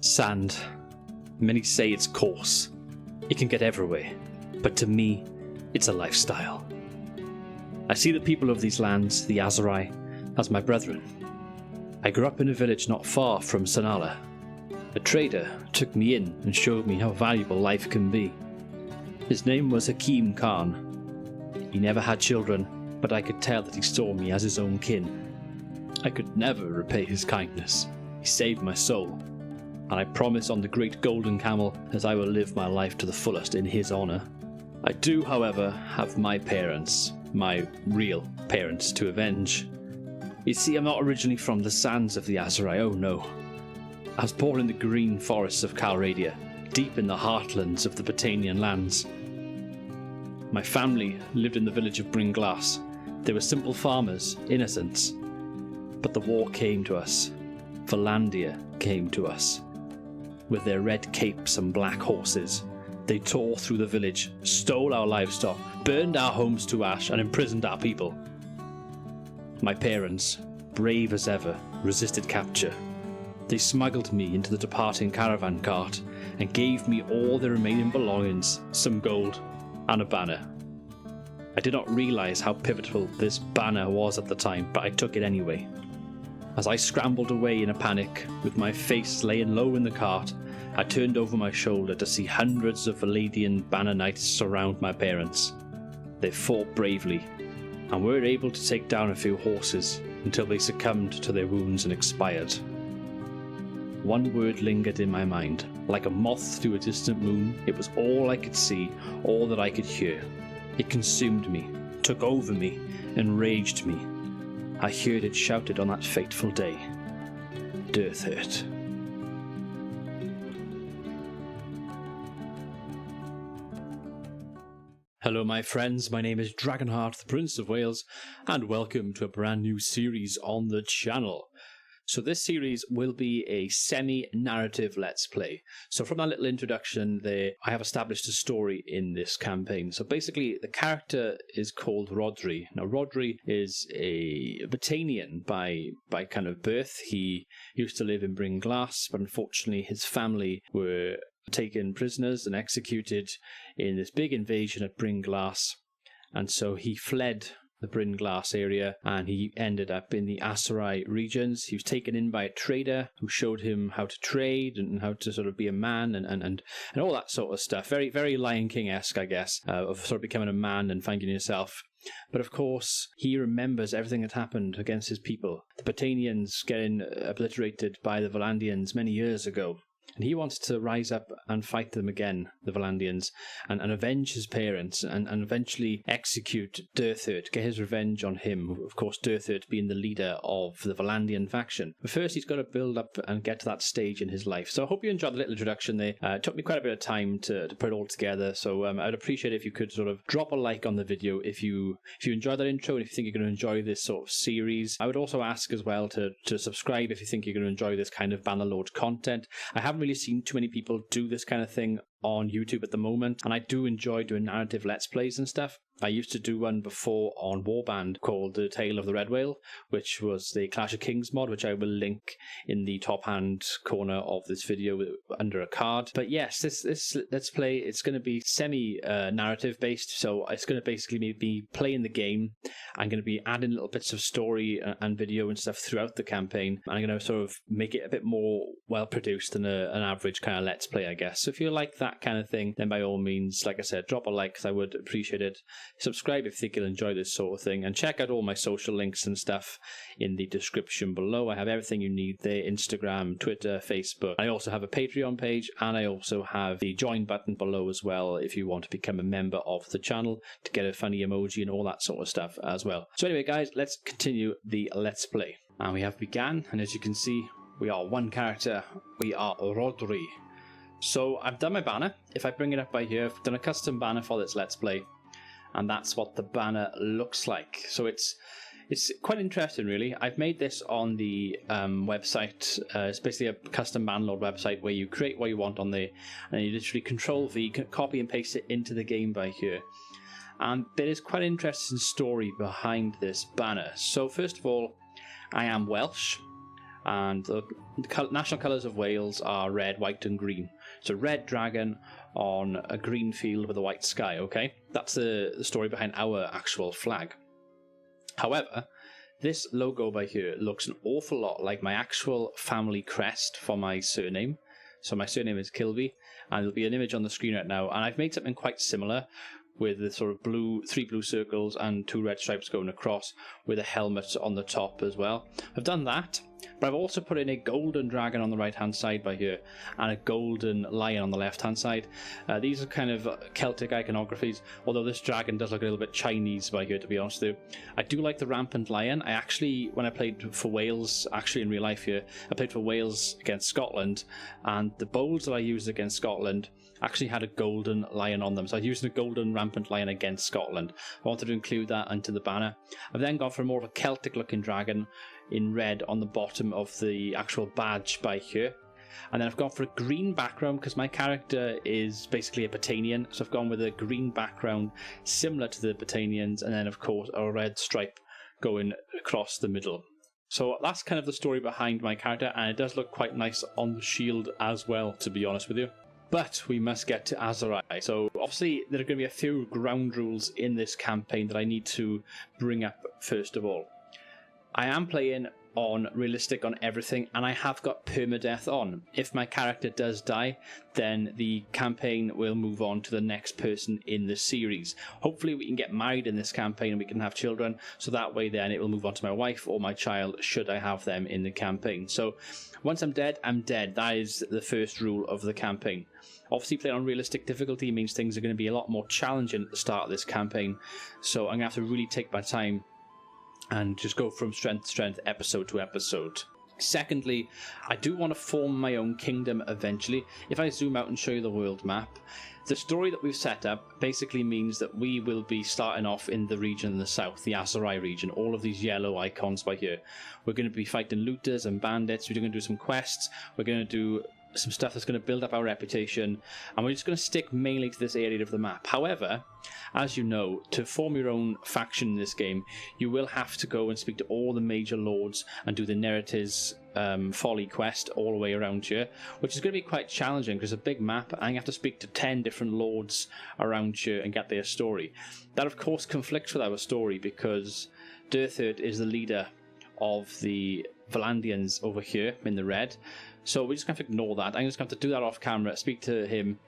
Sand. Many say it's coarse. It can get everywhere. But to me, it's a lifestyle. I see the people of these lands, the Aserai, as my brethren. I grew up in a village not far from Sanala. A trader took me in and showed me how valuable life can be. His name was Hakim Khan. He never had children, but I could tell that he saw me as his own kin. I could never repay his kindness. He saved my soul. And I promise on the great golden camel that I will live my life to the fullest in his honour. I do, however, have my parents, my real parents, to avenge. You see, I'm not originally from the sands of the Aserai, oh no. I was born in the green forests of Calradia, deep in the heartlands of the Botanian lands. My family lived in the village of Bringlass. They were simple farmers, innocents. But the war came to us. Valandia came to us. With their red capes and black horses, they tore through the village, stole our livestock, burned our homes to ash, and imprisoned our people. My parents, brave as ever, resisted capture. They smuggled me into the departing caravan cart and gave me all the remaining belongings, some gold, and a banner. I did not realise how pivotal this banner was at the time, but I took it anyway. As I scrambled away in a panic, with my face laying low in the cart, I turned over my shoulder to see hundreds of Valadian banner knights surround my parents. They fought bravely, and were able to take down a few horses until they succumbed to their wounds and expired. One word lingered in my mind. Like a moth to a distant moon, it was all I could see, all that I could hear. It consumed me, took over me, enraged me. I heard it shouted on that fateful day. Death hurt. Hello my friends, my name is Dragonheart, the Prince of Wales, and welcome to a brand new series on the channel. So this series will be a semi-narrative let's play. So from that little introduction there, I have established a story in this campaign. So basically the character is called Rodri. Now Rodri is a Botanian by kind of birth. He used to live in Bringlass, but unfortunately his family were taken prisoners and executed in this big invasion at Bringlass. And so he fled the Bringlass area, and he ended up in the Aserai regions. He was taken in by a trader who showed him how to trade and how to sort of be a man and all that sort of stuff. Very, very Lion King-esque, I guess, of sort of becoming a man and finding yourself. But of course, he remembers everything that happened against his people. The Botanians getting obliterated by the Valandians many years ago. And he wants to rise up and fight them again, the Valandians, and avenge his parents and eventually execute Durthert, get his revenge on him. Of course, Durthert being the leader of the Valandian faction. But first, he's got to build up and get to that stage in his life. So I hope you enjoyed the little introduction there. It took me quite a bit of time to put it all together. So I'd appreciate it if you could sort of drop a like on the video if you enjoyed that intro and if you think you're going to enjoy this sort of series. I would also ask as well to subscribe if you think you're going to enjoy this kind of Bannerlord content. I haven't really seen too many people do this kind of thing on YouTube at the moment, and I do enjoy doing narrative let's plays and stuff. I used to do one before on Warband called The Tale of the Red Whale, which was the Clash of Kings mod, which I will link in the top hand corner of this video under a card. But yes, this let's play, it's going to be semi-narrative based, so it's going to basically be playing the game. I'm going to be adding little bits of story and video and stuff throughout the campaign, and I'm going to sort of make it a bit more well-produced than an average kind of let's play, I guess. So if you like that kind of thing, then by all means, like I said, drop a like because I would appreciate it. Subscribe if you think you'll enjoy this sort of thing, and check out all my social links and stuff in the description below. I have everything you need there: Instagram, Twitter, Facebook. I also have a Patreon page, and I also have the join button below as well if you want to become a member of the channel to get a funny emoji and all that sort of stuff as well. So anyway guys, let's continue the let's play. And we have began, and as you can see, we are one character. We are Rodri. So I've done my banner. If I bring it up by here, I've done a custom banner for this let's play. And that's what the banner looks like. So it's quite interesting, really. I've made this on the website. It's basically a custom Bannerlord website where you create what you want on there, and you literally Control-V, copy and paste it into the game by here. And there is quite an interesting story behind this banner. So first of all, I am Welsh. and the national colours of Wales are red, white and green. It's a red dragon on a green field with a white sky, okay? That's the story behind our actual flag. However, this logo by here looks an awful lot like my actual family crest for my surname. So my surname is Kilby, and there'll be an image on the screen right now, and I've made something quite similar with the sort of three blue circles and 2 red stripes going across with a helmet on the top as well. I've done that, but I've also put in a golden dragon on the right hand side by here and a golden lion on the left hand side. These are kind of Celtic iconographies, although this dragon does look a little bit Chinese by here, to be honest with you. I do like the rampant lion. I actually, when I played for Wales, actually in real life here, I played for Wales against Scotland, and the bowls that I used against Scotland actually had a golden lion on them. So I used a golden rampant lion against Scotland. I wanted to include that into the banner. I've then gone for more of a Celtic looking dragon in red on the bottom of the actual badge by here. And then I've gone for a green background because my character is basically a Patanian. So I've gone with a green background similar to the Patanians, and then of course a red stripe going across the middle. So that's kind of the story behind my character, and it does look quite nice on the shield as well, to be honest with you. But we must get to Aserai. So obviously there are going to be a few ground rules in this campaign that I need to bring up first of all. I am playing on realistic on everything, and I have got permadeath on. If my character does die, then the campaign will move on to the next person in the series. Hopefully we can get married in this campaign and we can have children, so that way then it will move on to my wife or my child should I have them in the campaign. So once I'm dead, I'm dead. That is the first rule of the campaign. Obviously playing on realistic difficulty means things are going to be a lot more challenging at the start of this campaign, so I'm going to have to really take my time and just go from strength to strength, episode to episode. Secondly, I do want to form my own kingdom eventually. If I zoom out and show you the world map, the story that we've set up basically means that we will be starting off in the region in the south, the Aserai region, all of these yellow icons by here. We're going to be fighting looters and bandits, we're going to do some quests, we're going to do some stuff that's going to build up our reputation, and we're just going to stick mainly to this area of the map. However, as you know, to form your own faction in this game, you will have to go and speak to all the major lords and do the Nerites Folly quest all the way around here, which is going to be quite challenging because it's a big map and you have to speak to 10 different lords around here and get their story. That of course conflicts with our story because Durthert is the leader of the Valandians over here in the red. So we're just going to have to ignore that. I'm just going to have to do that off camera, speak to him.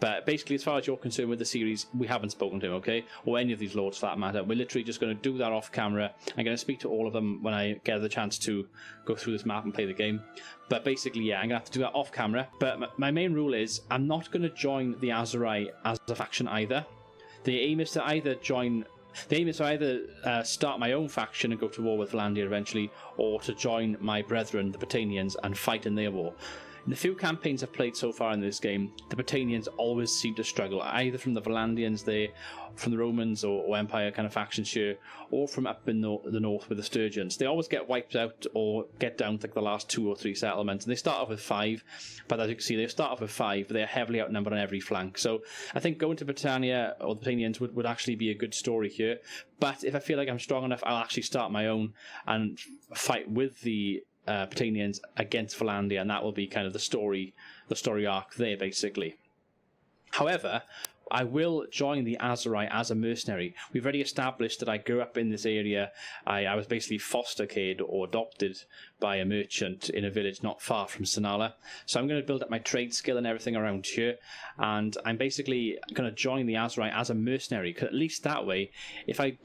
But basically, as far as you're concerned with the series, we haven't spoken to him, okay? Or any of these lords for that matter. We're literally just going to do that off camera. I'm going to speak to all of them when I get the chance to go through this map and play the game. But basically, yeah, I'm going to have to do that off camera. But my main rule is I'm not going to join the Aserai as a faction either. The aim is to either start my own faction and go to war with Valandia eventually, or to join my brethren, the Patanians, and fight in their war. In the few campaigns I've played so far in this game, the Patanians always seem to struggle, either from the Valandians there, from the Romans or Empire kind of factions here, or from up in the north with the Sturgeons. They always get wiped out or get down to like the last 2 or 3 settlements, and they start off with 5, but as you can see, they start off with 5, but they're heavily outnumbered on every flank. So I think going to Britannia or the Patanians would actually be a good story here, but if I feel like I'm strong enough, I'll actually start my own and fight with the Patanians against Valandia, and that will be kind of the story arc there, basically. However, I will join the Aserai as a mercenary. We've already established that I grew up in this area. I was basically foster cared or adopted by a merchant in a village not far from Sinala. So I'm going to build up my trade skill and everything around here, and I'm basically going to join the Aserai as a mercenary, because at least that way, if I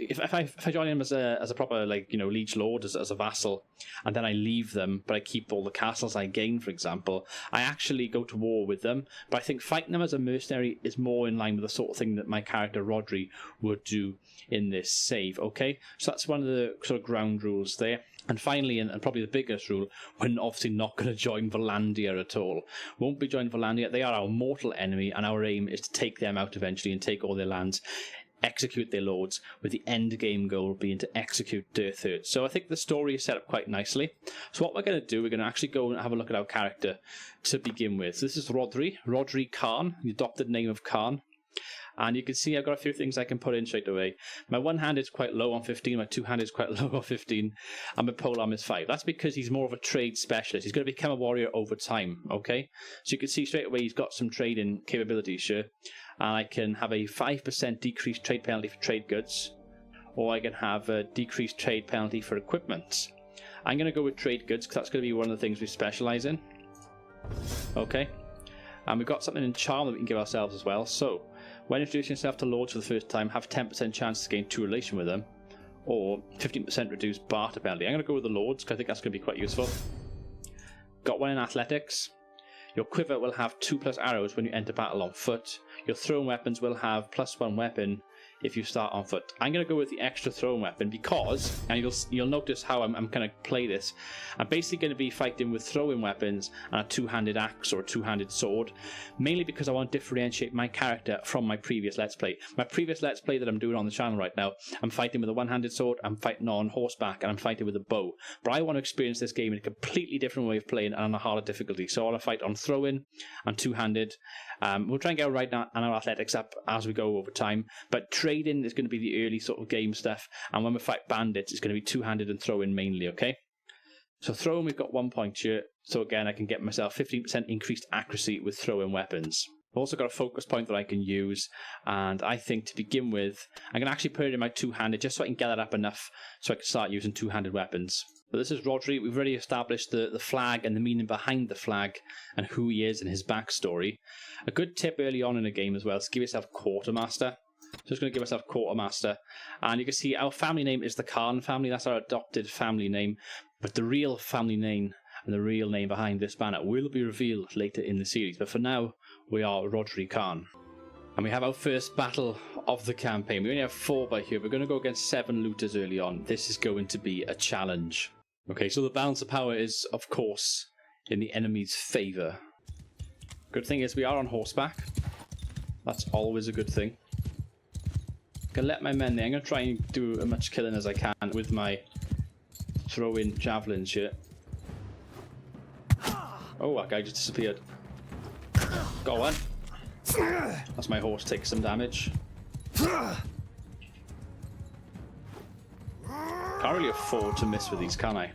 join him as a proper liege lord, as a vassal, and then I leave them, but I keep all the castles I gain, for example, I actually go to war with them. But I think fighting them as a mercenary is more in line with the sort of thing that my character Rodri would do in this save. Okay, so that's one of the sort of ground rules there. And finally, and probably the biggest rule, we're obviously not going to join Valandia at all. Won't be joining Valandia. They are our mortal enemy, and our aim is to take them out eventually and take all their lands, execute their lords, with the end game goal being to execute Durthert. So I think the story is set up quite nicely. So what we're going to do, we're going to actually go and have a look at our character to begin with. So this is Rodri Khan, the adopted name of Khan. And you can see I've got a few things I can put in straight away. My one hand is quite low on 15, my two hand is quite low on 15, and my polearm is 5. That's because he's more of a trade specialist. He's going to become a warrior over time, okay? So you can see straight away he's got some trading capabilities here. And I can have a 5% decreased trade penalty for trade goods, or I can have a decreased trade penalty for equipment. I'm going to go with trade goods because that's going to be one of the things we specialize in. Okay. And we've got something in charm that we can give ourselves as well. So, when introducing yourself to lords for the first time, have 10% chance to gain 2 relation with them, or 15% reduced barter penalty. I'm going to go with the lords because I think that's going to be quite useful. Got one in athletics. Your quiver will have 2+ arrows when you enter battle on foot. Your thrown weapons will have +1 weapon if you start on foot. I'm going to go with the extra thrown weapon because, and you'll notice how I'm going to play this. I'm basically going to be fighting with throwing weapons and a two-handed axe or a two-handed sword, mainly because I want to differentiate my character from my previous Let's Play. My previous Let's Play that I'm doing on the channel right now, I'm fighting with a one-handed sword, I'm fighting on horseback, and I'm fighting with a bow. But I want to experience this game in a completely different way of playing and on a harder difficulty. So I want to fight on throwing and two-handed. We'll try and get right now and our athletics up as we go over time, but trading is going to be the early sort of game stuff, and when we fight bandits it's going to be two-handed and throw-in mainly, okay? So throwing, we've got 1 point here, so again I can get myself 15% increased accuracy with throw-in weapons. I've also got a focus point that I can use, and I think to begin with I'm going to actually put it in my two-handed just so I can get that up enough so I can start using two-handed weapons. But this is Rodri. We've already established the flag and the meaning behind the flag and who he is and his backstory. A good tip early on in a game as well is to give yourself quartermaster. So I'm just going to give myself quartermaster. And you can see our family name is the Khan family. That's our adopted family name. But the real family name and the real name behind this banner will be revealed later in the series. But for now, we are Rodri Khan. And we have our first battle of the campaign. We only have 4 by here. We're going to go against 7 looters early on. This is going to be a challenge. Okay, so the balance of power is, of course, in the enemy's favour. Good thing is we are on horseback. That's always a good thing. I'm going to let my men there. I'm going to try and do as much killing as I can with my throw-in javelins here. Oh, that guy just disappeared. Got one. That's my horse takes some damage. Can't really afford to miss with these, can I?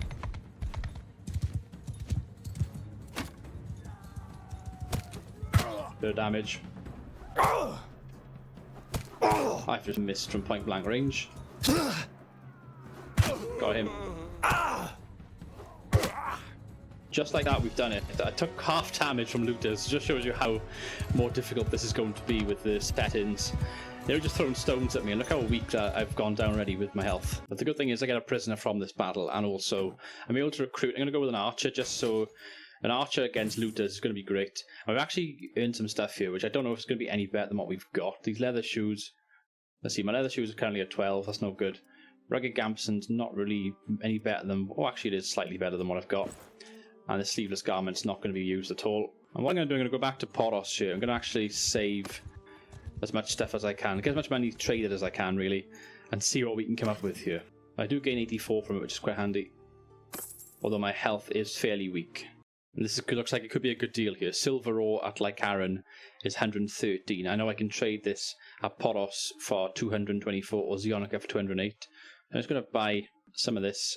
Bit of damage. I've just missed from point blank range. Got him. Just like that, we've done it. I took half damage from looters. It just shows you how more difficult this is going to be with the settings. They were just throwing stones at me, and look how weak I've gone down already with my health. But the good thing is I get a prisoner from this battle, and also I'm able to recruit. I'm going to go with an archer, just so an archer against looters is going to be great. And we've actually earned some stuff here, which I don't know if it's going to be any better than what we've got. These leather shoes. Let's see, my leather shoes are currently at 12. That's no good. Rugged Gamson's not really any better than... Oh, actually it is slightly better than what I've got. And the sleeveless garment's not going to be used at all. And what I'm going to do, I'm going to go back to Poros here. I'm going to actually save as much stuff as I can, get as much money traded as I can, really, and see what we can come up with here. I do gain 84 from it, which is quite handy, although my health is fairly weak. And this looks like it could be a good deal here. Silver ore at Lycaron is 113. I know I can trade this at Poros for 224 or Zionica for 208. I'm just going to buy some of this.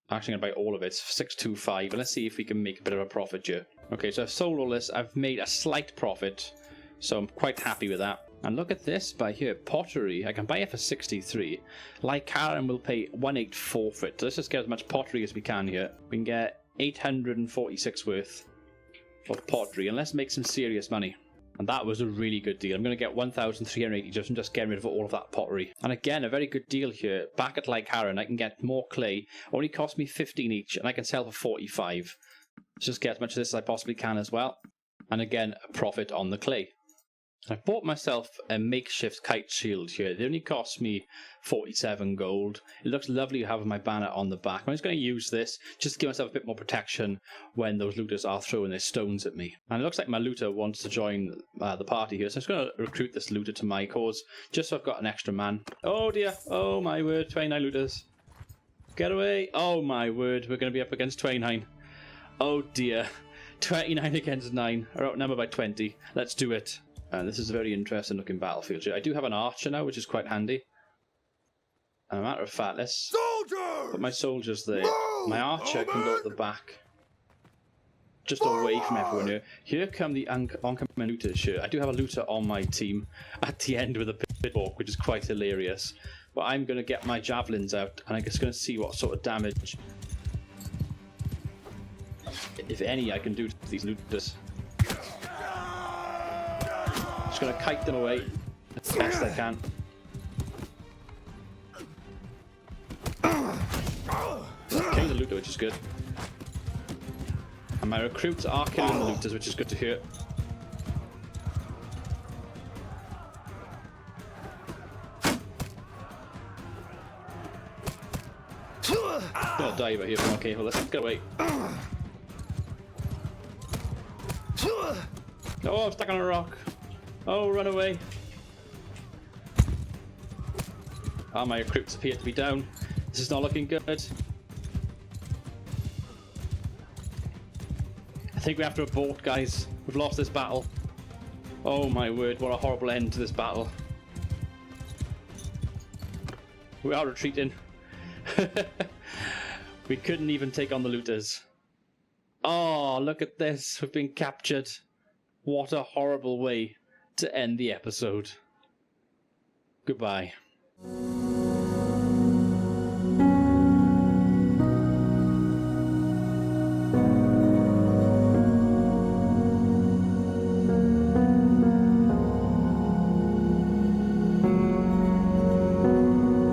Actually, I'm going to buy all of it for 625, and let's see if we can make a bit of a profit here. Okay, so I've sold all this. I've made a slight profit, so I'm quite happy with that. And look at this by here, pottery. I can buy it for 63. Lycaron will pay 184 for it. So let's just get as much pottery as we can here. We can get 846 worth of pottery, and let's make some serious money. And that was a really good deal. I'm going to get 1,380 just from just getting rid of all of that pottery. And again, a very good deal here. Back at Lycaron, I can get more clay. Only cost me 15 each, and I can sell for 45. Let's just get as much of this as I possibly can as well. And again, a profit on the clay. I bought myself a makeshift kite shield here. They only cost me 47 gold. It looks lovely to have my banner on the back. I'm just going to use this just to give myself a bit more protection when those looters are throwing their stones at me. And it looks like my looter wants to join the party here, so I'm just going to recruit this looter to my cause, just so I've got an extra man. Oh dear, oh my word, 29 looters. Get away. Oh my word, we're going to be up against 29. Oh dear, 29 against 9. We're outnumbered by 20. Let's do it. And this is a very interesting looking battlefield here. I do have an archer now, which is quite handy. And a matter of fact, let's put my soldiers there. My archer can go at the back. Just away from everyone here. Here come the oncoming looters here. I do have a looter on my team at the end with a pitchfork, which is quite hilarious. But I'm going to get my javelins out, and I'm just going to see what sort of damage, if any, I can do to these looters. Just going to kite them away as best I can. Killing the looter, which is good. And my recruits are killing the looters, which is good to hear. I'm gonna die over here, but okay, well, let's get away. Oh, I'm stuck on a rock. Oh, run away. Ah, my recruits appear to be down. This is not looking good. I think we have to abort, guys. We've lost this battle. Oh my word, what a horrible end to this battle. We are retreating. We couldn't even take on the looters. Oh, look at this. We've been captured. What a horrible way to end the episode. Goodbye.